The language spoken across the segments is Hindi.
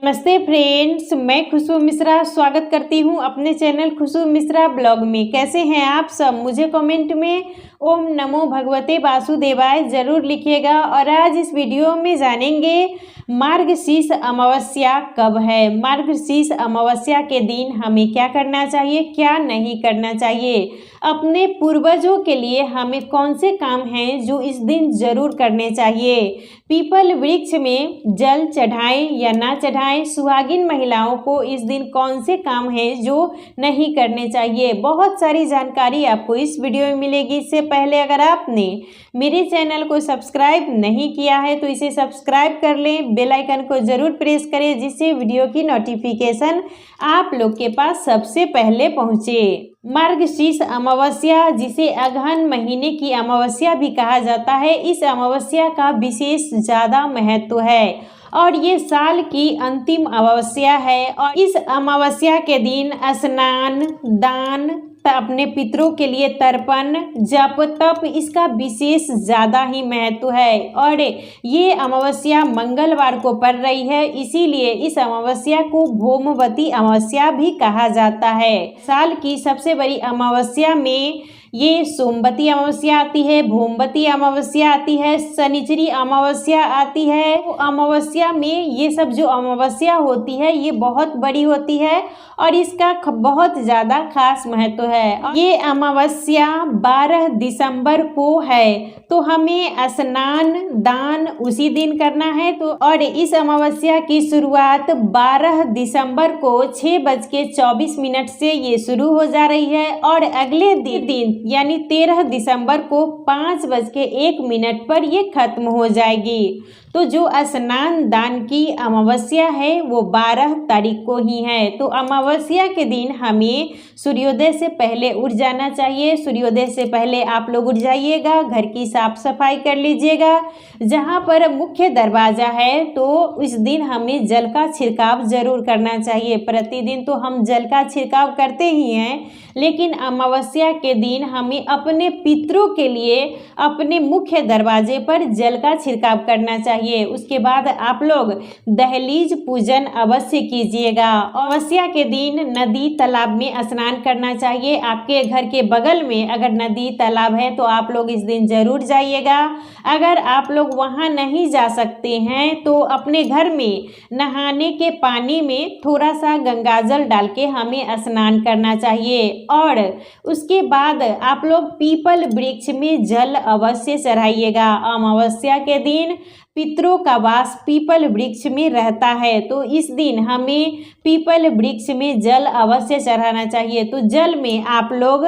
नमस्ते फ्रेंड्स, मैं खुशबू मिश्रा स्वागत करती हूं अपने चैनल खुशबू मिश्रा ब्लॉग में। कैसे हैं आप सब? मुझे कमेंट में ओम नमो भगवते वासुदेवाय ज़रूर लिखिएगा। और आज इस वीडियो में जानेंगे मार्गशीर्ष अमावस्या कब है। मार्गशीर्ष अमावस्या के दिन हमें क्या करना चाहिए, क्या नहीं करना चाहिए। अपने पूर्वजों के लिए हमें कौन से काम हैं जो इस दिन जरूर करने चाहिए। पीपल वृक्ष में जल चढ़ाएं या ना चढ़ाएं। सुहागिन महिलाओं को इस दिन कौन से काम हैं जो नहीं करने चाहिए। बहुत सारी जानकारी आपको इस वीडियो में मिलेगी। इससे पहले अगर आपने मेरे चैनल को सब्सक्राइब नहीं किया है तो इसे सब्सक्राइब कर लें, बेल आइकन को जरूर प्रेस करें जिससे वीडियो की नोटिफिकेशन आप लोग के पास सबसे पहले पहुंचे। मार्गशीर्ष अमावस्या, जिसे अगहन महीने की अमावस्या भी कहा जाता है, इस अमावस्या का विशेष ज़्यादा महत्व है और ये साल की अंतिम अमावस्या है। और इस अमावस्या के दिन स्नान, दान, अपने पितरों के लिए तर्पण, जप, तप, इसका विशेष ज़्यादा ही महत्व है। और ये अमावस्या मंगलवार को पड़ रही है, इसीलिए इस अमावस्या को भौमवती अमावस्या भी कहा जाता है। साल की सबसे बड़ी अमावस्या में ये सोमवती अमावस्या आती है, भौमवती अमावस्या आती है, शनिचरी अमावस्या आती है। तो अमावस्या में ये सब जो अमावस्या होती है ये बहुत बड़ी होती है और इसका बहुत ज़्यादा खास महत्व है। ये अमावस्या 12 दिसंबर को है, तो हमें स्नान, दान उसी दिन करना है। तो और इस अमावस्या की शुरुआत 12 दिसंबर को 6:24 से ये शुरू हो जा रही है और अगले दिन यानी 13 दिसंबर को 5:01 पर ये खत्म हो जाएगी। तो जो स्नान दान की अमावस्या है वो 12 तारीख को ही है। तो अमावस्या के दिन हमें सूर्योदय से पहले उठ जाना चाहिए। सूर्योदय से पहले आप लोग उठ जाइएगा, घर की साफ सफाई कर लीजिएगा। जहाँ पर मुख्य दरवाज़ा है तो इस दिन हमें जल का छिड़काव जरूर करना चाहिए। प्रतिदिन तो हम जल का छिड़काव करते ही हैं, लेकिन अमावस्या के दिन हमें अपने पितरों के लिए अपने मुख्य दरवाजे पर जल का छिड़काव करना चाहिए। उसके बाद आप लोग दहलीज पूजन अवश्य कीजिएगा। अमावस्या के दिन नदी तालाब में स्नान करना चाहिए। आपके घर के बगल में अगर नदी तालाब है तो आप लोग इस दिन जरूर जाइएगा। अगर आप लोग वहां नहीं जा सकते हैं तो अपने घर में नहाने के पानी में थोड़ा सा गंगाजल डाल के हमें स्नान करना चाहिए। और उसके बाद आप लोग पीपल वृक्ष में जल अवश्य चढ़ाइएगा। अमावस्या के दिन पितरों का वास पीपल वृक्ष में रहता है, तो इस दिन हमें पीपल वृक्ष में जल अवश्य चढ़ाना चाहिए। तो जल में आप लोग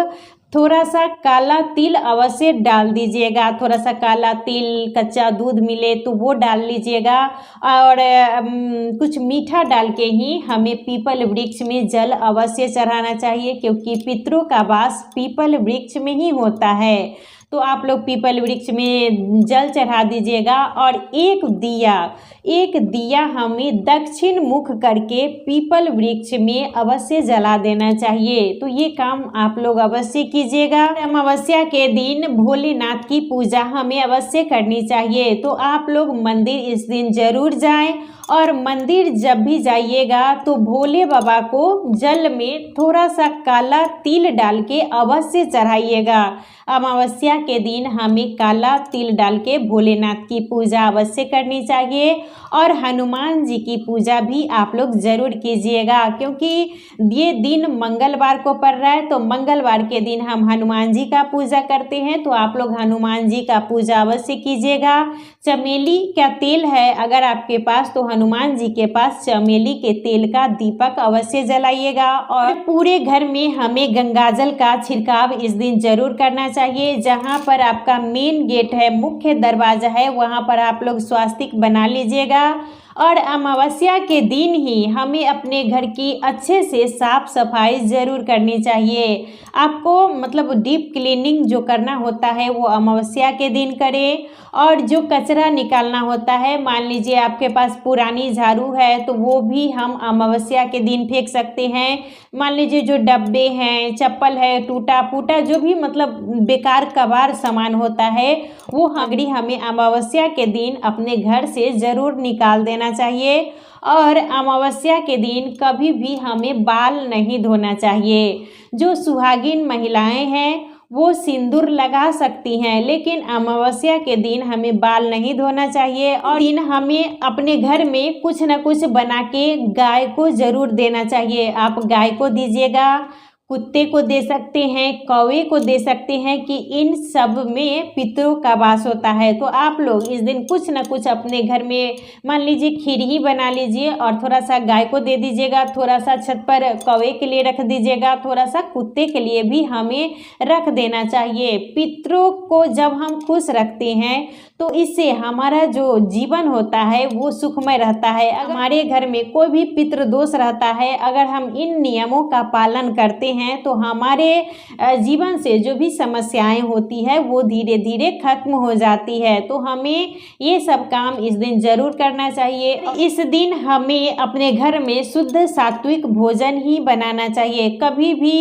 थोड़ा सा काला तिल अवश्य डाल दीजिएगा। थोड़ा सा काला तिल, कच्चा दूध मिले तो वो डाल लीजिएगा और कुछ मीठा डाल के ही हमें पीपल वृक्ष में जल अवश्य चढ़ाना चाहिए, क्योंकि पितरों का वास पीपल वृक्ष में ही होता है। तो आप लोग पीपल वृक्ष में जल चढ़ा दीजिएगा और एक दिया हमें दक्षिण मुख करके पीपल वृक्ष में अवश्य जला देना चाहिए। तो ये काम आप लोग अवश्य कीजिएगा। अमावस्या के दिन भोलेनाथ की पूजा हमें अवश्य करनी चाहिए। तो आप लोग मंदिर इस दिन जरूर जाएं और मंदिर जब भी जाइएगा तो भोले बाबा को जल में थोड़ा सा काला तिल डाल के अवश्य चढ़ाइएगा। अमावस्या के दिन हमें काला तिल डाल के भोलेनाथ की पूजा अवश्य करनी चाहिए और हनुमान जी की पूजा भी आप लोग जरूर कीजिएगा, क्योंकि ये दिन मंगलवार को पड़ रहा है। तो मंगलवार के दिन हम हनुमान जी का पूजा करते हैं, तो आप लोग हनुमान जी का पूजा अवश्य कीजिएगा। चमेली का तेल है अगर आपके पास तो हनुमान जी के पास चमेली के तेल का दीपक अवश्य जलाइएगा। और पूरे घर में हमें गंगाजल का छिड़काव इस दिन जरूर करना चाहिए। जहां पर आपका मेन गेट है, मुख्य दरवाजा है, वहां पर आप लोग स्वास्तिक बना लीजिएगा। और अमावस्या के दिन ही हमें अपने घर की अच्छे से साफ सफाई ज़रूर करनी चाहिए। आपको मतलब डीप क्लीनिंग जो करना होता है वो अमावस्या के दिन करें। और जो कचरा निकालना होता है, मान लीजिए आपके पास पुरानी झाड़ू है तो वो भी हम अमावस्या के दिन फेंक सकते हैं। मान लीजिए जो डब्बे हैं, चप्पल है, टूटा फूटा जो भी मतलब बेकार कबाड़ सामान होता है वो हमें अमावस्या के दिन अपने घर से ज़रूर निकाल देना करना चाहिए। और अमावस्या के दिन कभी भी हमें बाल नहीं धोना चाहिए। जो सुहागिन महिलाएं हैं वो सिंदूर लगा सकती हैं, लेकिन अमावस्या के दिन हमें बाल नहीं धोना चाहिए। और दिन हमें अपने घर में कुछ न कुछ बना के गाय को ज़रूर देना चाहिए। आप गाय को दीजिएगा, कुत्ते को दे सकते हैं, कौवे को दे सकते हैं कि इन सब में पितरों का वास होता है। तो आप लोग इस दिन कुछ न कुछ अपने घर में मान लीजिए खीर ही बना लीजिए और थोड़ा सा गाय को दे दीजिएगा, थोड़ा सा छत पर कौवे के लिए रख दीजिएगा, थोड़ा सा कुत्ते के लिए भी हमें रख देना चाहिए। पितरों को जब हम खुश रखते हैं तो इससे हमारा जो जीवन होता है वो सुखमय रहता है। अगर हमारे घर में कोई भी पितृ दोष रहता है, अगर हम इन नियमों का पालन करते हैं तो हमारे जीवन से जो भी समस्याएं होती है वो धीरे धीरे खत्म हो जाती है। तो हमें ये सब काम इस दिन जरूर करना चाहिए। इस दिन हमें अपने घर में शुद्ध सात्विक भोजन ही बनाना चाहिए। कभी भी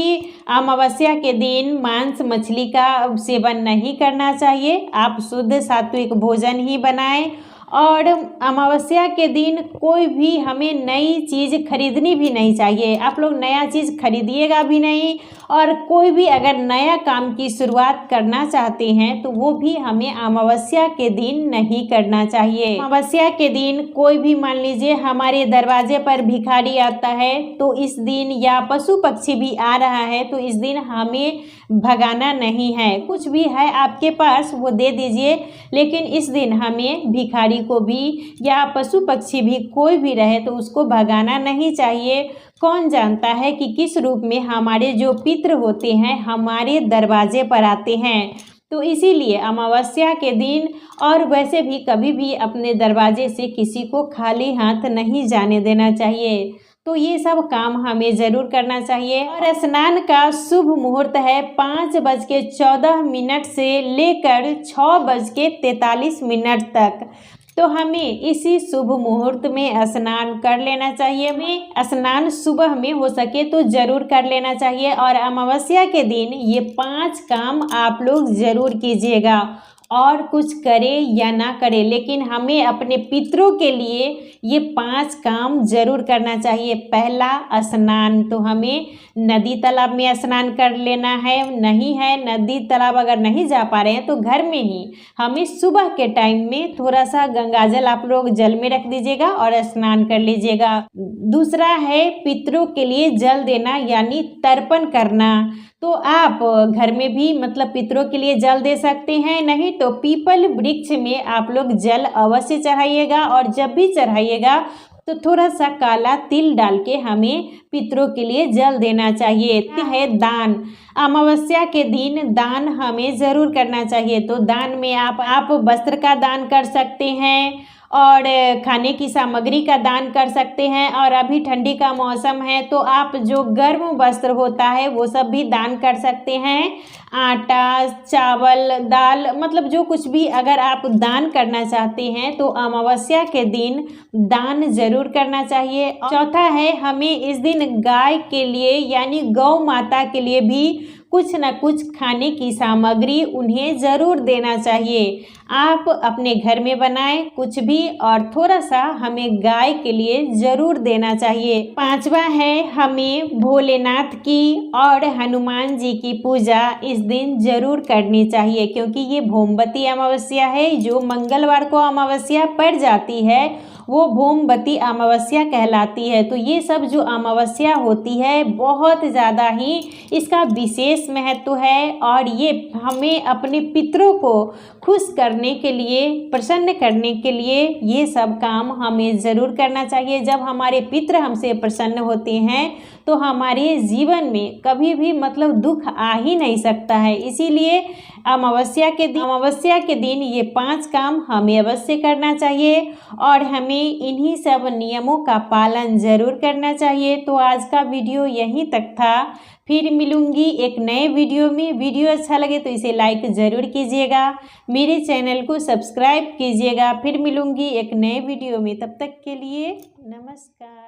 अमावस्या के दिन मांस मछली का सेवन नहीं करना चाहिए। आप शुद्ध सात्विक भोजन ही बनाएं। और अमावस्या के दिन कोई भी हमें नई चीज़ खरीदनी भी नहीं चाहिए। आप लोग नया चीज़ खरीदिएगा भी नहीं। और कोई भी अगर नया काम की शुरुआत करना चाहते हैं तो वो भी हमें अमावस्या के दिन नहीं करना चाहिए। अमावस्या के दिन कोई भी मान लीजिए हमारे दरवाजे पर भिखारी आता है तो इस दिन, या पशु पक्षी भी आ रहा है तो इस दिन हमें भगाना नहीं है। कुछ भी है आपके पास वो दे दीजिए, लेकिन इस दिन हमें भिखारी को भी या पशु पक्षी भी कोई भी रहे तो उसको भगाना नहीं चाहिए। कौन जानता है कि किस रूप में हमारे जो पितृ होते हैं हमारे दरवाजे पर आते हैं। तो इसीलिए अमावस्या के दिन और वैसे भी कभी भी अपने दरवाजे से किसी को खाली हाथ नहीं जाने देना चाहिए। तो ये सब काम हमें ज़रूर करना चाहिए। और स्नान का शुभ मुहूर्त है 5:14 से लेकर 6:43 तक। तो हमें इसी शुभ मुहूर्त में स्नान कर लेना चाहिए। हमें स्नान सुबह में हो सके तो ज़रूर कर लेना चाहिए। और अमावस्या के दिन ये 5 काम आप लोग ज़रूर कीजिएगा। और कुछ करे या ना करे, लेकिन हमें अपने पितरों के लिए ये 5 काम जरूर करना चाहिए। पहला, स्नान। तो हमें नदी तालाब में स्नान कर लेना है। नहीं है नदी तालाब अगर नहीं जा पा रहे हैं तो घर में ही हमें सुबह के टाइम में थोड़ा सा गंगाजल आप लोग जल में रख दीजिएगा और स्नान कर लीजिएगा। दूसरा है पितरों के लिए जल देना यानी तर्पण करना। तो आप घर में भी मतलब पितरों के लिए जल दे सकते हैं, नहीं तो पीपल वृक्ष में आप लोग जल अवश्य चढ़ाइएगा। और जब भी चढ़ाइएगा तो थोड़ा सा काला तिल डाल के हमें पितरों के लिए जल देना चाहिए। है दान। अमावस्या के दिन दान हमें ज़रूर करना चाहिए। तो दान में आप वस्त्र का दान कर सकते हैं और खाने की सामग्री का दान कर सकते हैं। और अभी ठंडी का मौसम है तो आप जो गर्म वस्त्र होता है वो सब भी दान कर सकते हैं। आटा, चावल, दाल, मतलब जो कुछ भी अगर आप दान करना चाहते हैं तो अमावस्या के दिन दान जरूर करना चाहिए। चौथा है हमें इस दिन गाय के लिए यानी गौ माता के लिए भी कुछ न कुछ खाने की सामग्री उन्हें ज़रूर देना चाहिए। आप अपने घर में बनाएं कुछ भी और थोड़ा सा हमें गाय के लिए ज़रूर देना चाहिए। 5वां है हमें भोलेनाथ की और हनुमान जी की पूजा इस दिन ज़रूर करनी चाहिए, क्योंकि ये भोमवती अमावस्या है। जो मंगलवार को अमावस्या पड़ जाती है वो भोमवती अमावस्या कहलाती है। तो ये सब जो अमावस्या होती है बहुत ज़्यादा ही इसका विशेष महत्व है। और ये हमें अपने पितरों को खुश करने के लिए, प्रसन्न करने के लिए ये सब काम हमें ज़रूर करना चाहिए। जब हमारे पितर हमसे प्रसन्न होते हैं तो हमारे जीवन में कभी भी मतलब दुख आ ही नहीं सकता है। इसीलिए अमावस्या के दिन ये 5 काम हमें अवश्य करना चाहिए और हमें इन्हीं सब नियमों का पालन ज़रूर करना चाहिए। तो आज का वीडियो यहीं तक था। फिर मिलूंगी एक नए वीडियो में। वीडियो अच्छा लगे तो इसे लाइक ज़रूर कीजिएगा, मेरे चैनल को सब्सक्राइब कीजिएगा। फिर मिलूंगी एक नए वीडियो में, तब तक के लिए नमस्कार।